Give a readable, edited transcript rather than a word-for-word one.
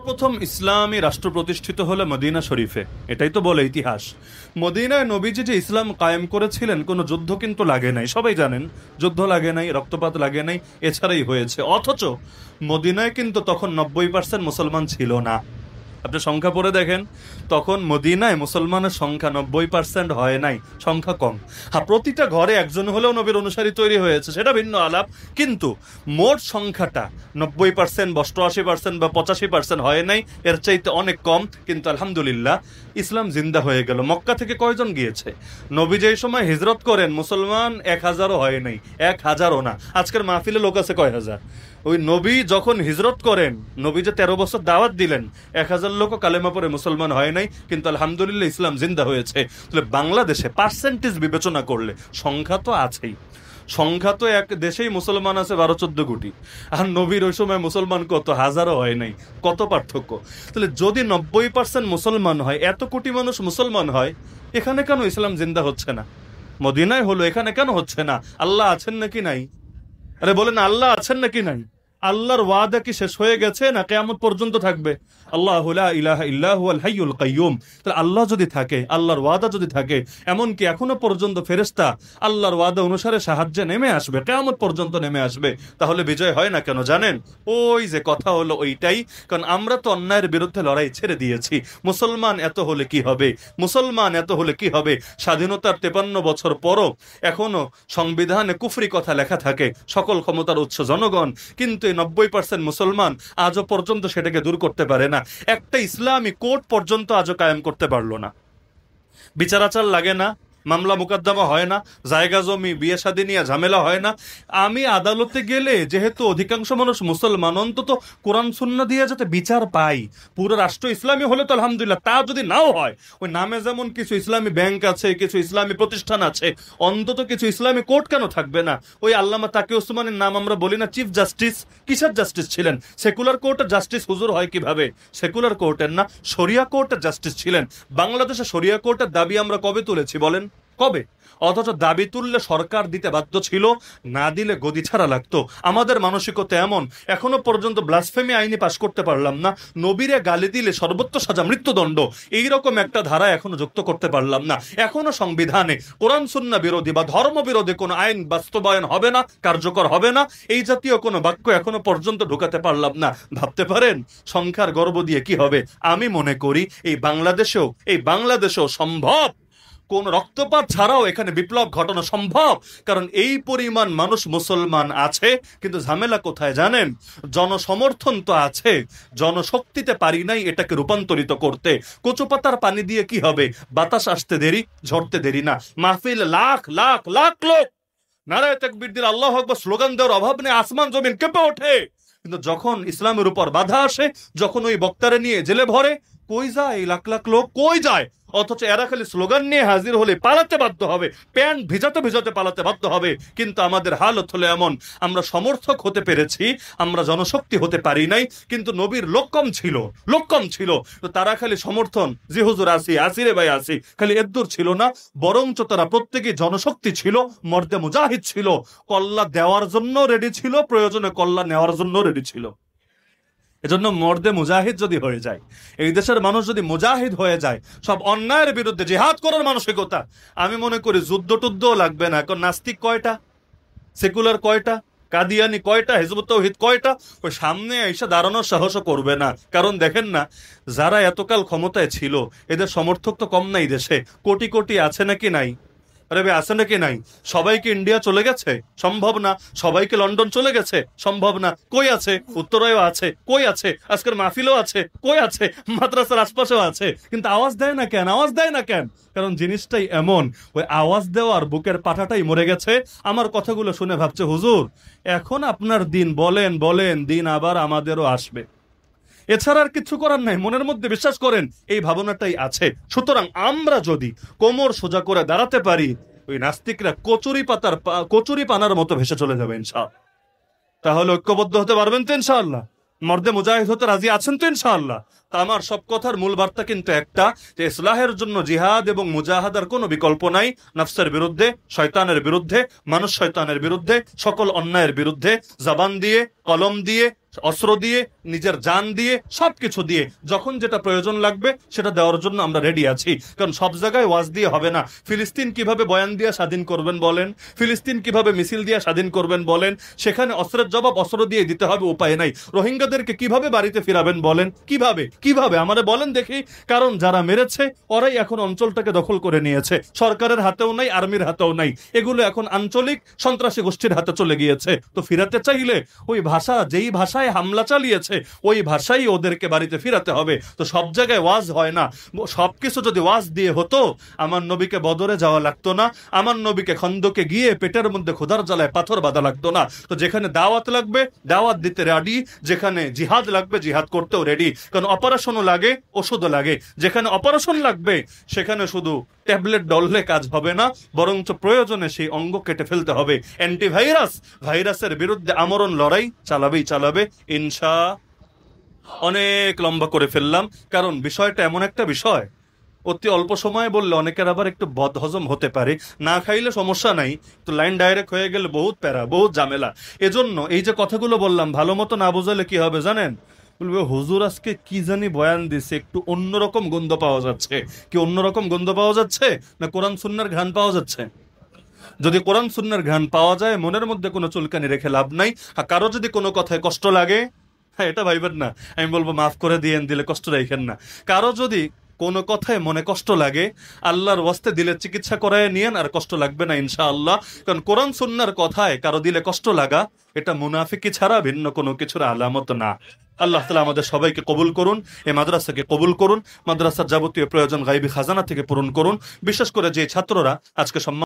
সর্বপ্রথম ইসলামী রাষ্ট্র প্রতিষ্ঠিত হলো মদিনা শরীফে, এটাই তো বলে ইতিহাস। মদিনায় নবীজি যে ইসলাম কায়েম করেছিলেন, কোনো যুদ্ধ কিন্তু লাগে নাই, সবাই জানেন যুদ্ধ লাগে নাই, রক্তপাত লাগে নাই, এছাড়াই হয়েছে। অথচ মদিনায় কিন্তু তখন 90% মুসলমান ছিল না। আপনি সংখ্যা পড়ে দেখেন, তখন মদিনায় মুসলমানের সংখ্যা 90% হয় নাই, সংখ্যা কম। হ্যাঁ, প্রতিটা ঘরে একজন হলেও নবীর অনুসারী তৈরি হয়েছে, সেটা ভিন্ন আলাপ। কিন্তু মোট সংখ্যাটা 90%, 88% বা 85% হয় নাই, এর চাইতে অনেক কম। কিন্তু আলহামদুলিল্লাহ ইসলাম জিন্দা হয়ে গেল। মক্কা থেকে কয়জন গিয়েছে? নবী যেই সময় হিজরত করেন মুসলমান 1000ও হয় নাই, 1000ও না। আজকের মাহফিলে লোক আছে কয় হাজার। ওই নবী যখন হিজরত করেন, নবী যে 13 বছর দাওয়াত দিলেন, 1000 লোকও কালেমা পড়ে মুসলমান হয় নাই, কিন্তু আলহামদুলিল্লাহ ইসলাম জিন্দা হয়েছে। তাহলে বাংলাদেশে পার্সেন্টেজ বিবেচনা করলে সংখ্যা তো আছেই, সংখ্যা তো এক দেশেই মুসলমান আছে 12-14 কোটি, আর নবীর ওই সময় মুসলমান কত হাজারও হয় নাই। কত পার্থক্য! তাহলে যদি 90% মুসলমান হয়, এত কোটি মানুষ মুসলমান হয়, এখানে কেন ইসলাম জিন্দা হচ্ছে না? মদিনায় হলো, এখানে কেন হচ্ছে না? আল্লাহ আছেন নাকি নাই? আরে বলেন, আল্লাহ আছেন নাকি নাই? আল্লাহর ওয়াদা কি শেষ হয়ে গেছে না কিয়ামত পর্যন্ত থাকবে? আল্লাহু লা ইলাহা ইল্লা হুয়াল হাইয়ুল কাইয়ুম। তাহলে আল্লাহ যদি থাকে, আল্লাহর ওয়াদা যদি থাকে, এমন কি এখনো পর্যন্ত ফেরেশতা আল্লাহর ওয়াদা অনুসারে সাহায্যে নেমে আসবে, কিয়ামত পর্যন্ত নেমে আসবে, তাহলে বিজয় হয় না কেন জানেন? ওই যে কথা হলো ওইটাই। কারণ আমরা তো অন্যায়ের বিরুদ্ধে লড়াই ছেড়ে দিয়েছি। মুসলমান এত হলে কি হবে, মুসলমান এত হলে কি হবে? স্বাধীনতার 53 বছর পরও এখনো সংবিধানে কুফরি কথা লেখা থাকে, সকল ক্ষমতার উৎস জনগণ। কিন্তু 90% মুসলমান আজও পর্যন্ত সেটাকে দূর করতে পারে না। একটা ইসলামী কোর্ট পর্যন্ত আজও কায়েম করতে পারলো না। বিচার আচার লাগে না, মামলা মুকদ্দমা হয় না, জায়গা জমি বিয়ে শাদী নিয়ে ঝামেলা হয় না। আমি আদালতে গেলে যেহেতু অধিকাংশ মানুষ মুসলমান, অন্তত কোরআন সুন্নাহ দিয়ে যাতে বিচার পাই। পুরো রাষ্ট্র ইসলামী হলে তো আলহামদুলিল্লাহ, তা যদি নাও হয়, ওই নামে যেমন কিছু ইসলামী ব্যাংক আছে, কিছু ইসলামী প্রতিষ্ঠান আছে, অন্তত কিছু ইসলামী কোর্ট কেন থাকবে না? ওই আল্লামা তাকি ওসমানের নাম আমরা বলি না, চিফ জাস্টিস কিসের জাস্টিস ছিলেন? সেকুলার কোর্টের জাস্টিস হুজুর হয় কিভাবে? সেকুলার কোর্টের না, শরিয়া কোর্টের জাস্টিস ছিলেন। বাংলাদেশে শরিয়া কোর্টের দাবি আমরা কবে তুলেছি বলেন? কবে? অথচ দাবি তুললে সরকার দিতে বাধ্য ছিল, না দিলে গদি ছাড়া লাগতো। আমাদের মানসিকতা এমন, এখনো পর্যন্ত ব্লাসফেমি আইনি পাশ করতে পারলাম না, নবীরে গালি দিলে সর্বোচ্চ সাজা মৃত্যুদণ্ড, এইরকম একটা ধারা এখনো যুক্ত করতে পারলাম না। এখনো সংবিধানে কোরআন সুন্নাহ বিরোধী বা ধর্ম বিরোধী কোনো আইন বাস্তবায়ন হবে না, কার্যকর হবে না, এই জাতীয় কোনো বাক্য এখনো পর্যন্ত ঢুকাতে পারলাম না। ভাবতে পারেন সংখ্যার গর্ব দিয়ে কি হবে? আমি মনে করি এই বাংলাদেশেও সম্ভব, কোন রক্তপাত ছাড়াও এখানে বিপ্লব ঘটানো সম্ভব। কারণ এই পরিমাণ মানুষ মুসলমান আছে, কিন্তু ঝামেলা কোথায় জানেন? জনসমর্থন তো আছে, জনশক্তিতে পারি নাই এটাকে রূপান্তরিত করতে। কচু পাতার পানি দিয়ে কি হবে? বাতাস আসতে দেরি, ঝরতে দেরি না। মাহফিল লাখ লাখ লাখ লোক নারায়ে তাকবীর দিল, আল্লাহু আকবার স্লোগান দেওয়ার অভাব নেই, আসমান জমিন কেঁপে ওঠে। কিন্তু যখন ইসলামের উপর বাধা আসে, যখন ওই বক্তারে নিয়ে জেলে ভরে, কই যায় এই লাখ লাখ লোক? কই যায়? অথচ এরা খালি স্লোগান নিয়ে হাজির হলে পালাতে বাধ্য হবে, প্যান্ট ভিজাতে ভিজাতে পালাতে বাধ্য হবে। কিন্তু আমাদের হালত হলো এমন, আমরা সমর্থক হতে পেরেছি, আমরা জনশক্তি হতে পারি নাই। কিন্তু নবীর লোক কম ছিল, তো তারা খালি সমর্থন, জি হুজুর আসি রে ভাই আসি, খালি এদ্দুর ছিল না, বরঞ্চ তারা প্রত্যেকে জনশক্তি ছিল, মর্দে মুজাহিদ ছিল, কল্লা দেওয়ার জন্য রেডি ছিল, প্রয়োজনে কল্লা নেওয়ার জন্য রেডি ছিল। এজন্য মর্দে মুজাহিদ যদি হয়ে যায়, এই দেশের মানুষ যদি মুজাহিদ হয়ে যায়, সব অন্যায়ের বিরুদ্ধে জিহাদ করার মানসিকতা, আমি মনে করি যুদ্ধ টুদ্ধও লাগবে না। কারণ নাস্তিক কয়টা, সেকুলার কয়টা, কাদিয়ানি কয়টা, হিজবুত তাওহীদ কয়টা, ওই সামনে এসে দাঁড়ানোর সাহসও করবে না। কারণ দেখেন না, যারা এতকাল ক্ষমতায় ছিল, এদের সমর্থক তো কম নাই দেশে, কোটি কোটি আছে নাকি নাই? আরে ভাই আছে নাকি নাই? সবাইকে ইন্ডিয়া চলে গেছে? সম্ভব না। সবাইকে লন্ডন চলে গেছে? সম্ভব না। কই আছে? উত্তরায়ও আছে। কই আছে? আজকের মাহফিলও আছে। কই আছে? মাদ্রাসার আশপাশেও আছে। কিন্তু আওয়াজ দেয় না কেন? কারণ জিনিসটাই এমন, ওই আওয়াজ দেওয়ার বুকের পাঠাটাই মরে গেছে। আমার কথাগুলো শুনে ভাবছে, হুজুর এখন আপনার দিন বলেন, দিন আবার আমাদেরও আসবে, এছাড়া আর কিছু করার নাই। মনের মধ্যে বিশ্বাস করেন এই ভাবনাটাই আছে। সুতরাং আমরা যদি কোমর সোজা করে দাঁড়াতে পারি, ওই নাস্তিকরা কচুরি পানার মতো ভেসে চলে যাবে ইনশাআল্লাহ। তাহলে ঐক্যবদ্ধ হতে পারবেন তো ইনশাআল্লাহ? মর্দে মুজাহিদ হতে রাজি আছেন তো ইনশাআল্লাহ? তা আমার সব কথার মূল বার্তা কিন্তু একটা, যে ইসলাহের জন্য জিহাদ এবং মুজাহাদার কোনো বিকল্প নাই। নফসের বিরুদ্ধে, শয়তানের বিরুদ্ধে, মানুষ শয়তানের বিরুদ্ধে, সকল অন্যায়ের বিরুদ্ধে, জবান দিয়ে, কলম দিয়ে, অস্ত্র দিয়ে, নিজের জান দিয়ে, সবকিছু দিয়ে যখন যেটা প্রয়োজন লাগবে সেটা দেওয়ার জন্য আমরা রেডি আছি। কারণ সব জায়গায় ওয়াজ দিয়ে হবে না। ফিলিস্তিন কিভাবে বয়ান দিয়ে স্বাধীন করবেন বলেন, ফিলিস্তিন কিভাবে মিছিল দিয়ে স্বাধীন করবেন বলেন, সেখানে অস্ত্রের জবাব অস্ত্র দিয়ে দিতে হবে, উপায় নাই। রোহিঙ্গাদেরকে কিভাবে বাড়িতে ফিরাবেন বলেন, কিভাবে কিভাবে আমারে বলেন দেখি। কারণ যারা মেরেছে ওরাই এখন অঞ্চলটাকে দখল করে নিয়েছে, সরকারের হাতেও নাই, আর্মির হাতেও নাই, এগুলো এখন আঞ্চলিক সন্ত্রাসী গোষ্ঠীর হাতে চলে গিয়েছে। তো ফিরাতে চাইলে ওই ভাষা, যেই ভাষায় হামলা চালিয়েছে ওই ভাষাই ওদেরকে বাড়িতে ফিরাতে হবে। তো সব জায়গায় ওয়াজ হয় না। সবকিছু যদি ওয়াজ দিয়ে হতো, আমার নবীকে বদরে যাওয়া লাগতো না, আমার নবীকে খন্দকে গিয়ে পেটের মধ্যে ক্ষুধার জ্বালায় পাথর বাঁধা লাগতো না। তো যেখানে দাওয়াত লাগবে দাওয়াত দিতে রেডি, যেখানে জিহাদ লাগবে জিহাদ করতেও রেডি। কারণ অপারেশনও লাগে, ওষুধও লাগে। যেখানে অপারেশন লাগবে সেখানে শুধু ট্যাবলেট ডললে কাজ হবে না, বরঞ্চ প্রয়োজনে সেই অঙ্গ কেটে ফেলতে হবে। অ্যান্টিভাইরাস, ভাইরাসের বিরুদ্ধে আমরণ লড়াই চালাবে ইনশা। অনেক লম্বা করে ফেললাম, কারণ বিষয়টা এমন একটা বিষয় অতি অল্প সময়ে বললে অনেকের আবার একটু বদহজম হতে পারে। না খাইলে সমস্যা নাই, তো লাইন ডাইরেক্ট হয়ে গেলে বহুত প্যারা, বহুত ঝামেলা। এজন্য এই যে কথাগুলো বললাম, ভালো মতো না বোঝালে কি হবে জানেন? বলবে হুজুর আজকে কি জানি বয়ান দিছে, একটু অন্যরকম গন্ধ পাওয়া যাচ্ছে। কি অন্যরকম গন্ধ পাওয়া যাচ্ছে? না কোরআন সুন্নাহর ঘ্রাণ পাওয়া যাচ্ছে? যদি কোরআন সুন্নাহর ঘ্রাণ পাওয়া যায়, মনের মধ্যে কোনো চুলকানি রেখে লাভ নাই। আর কারো যদি কোনো কথায় কষ্ট লাগে, হ্যাঁ এটা ভাইবেন না আমি বলবো মাফ করে দিয়েন, দিলে কষ্ট রাখেন না। কারো যদি কোনো কথায় মনে কষ্ট লাগে, আল্লাহর ওয়াস্তে দিলে চিকিৎসা করায় নিয়েন, আর কষ্ট লাগবে না ইনশাআল্লাহ। কারণ কোরআন সুন্নাহর কথায় কারো দিলে কষ্ট লাগা এটা মুনাফিকি ছাড়া ভিন্ন কোনো কিছুর আলামত না। আল্লাহ তাআলা আমাদের সবাইকে কবুল করুন, এই মাদ্রাসাকে কবুল করুন, মাদ্রাসার যাবতীয় প্রয়োজন গায়বী খাজানা থেকে পূরণ করুন। বিশেষ করে যে ছাত্ররা আজকে সম্মান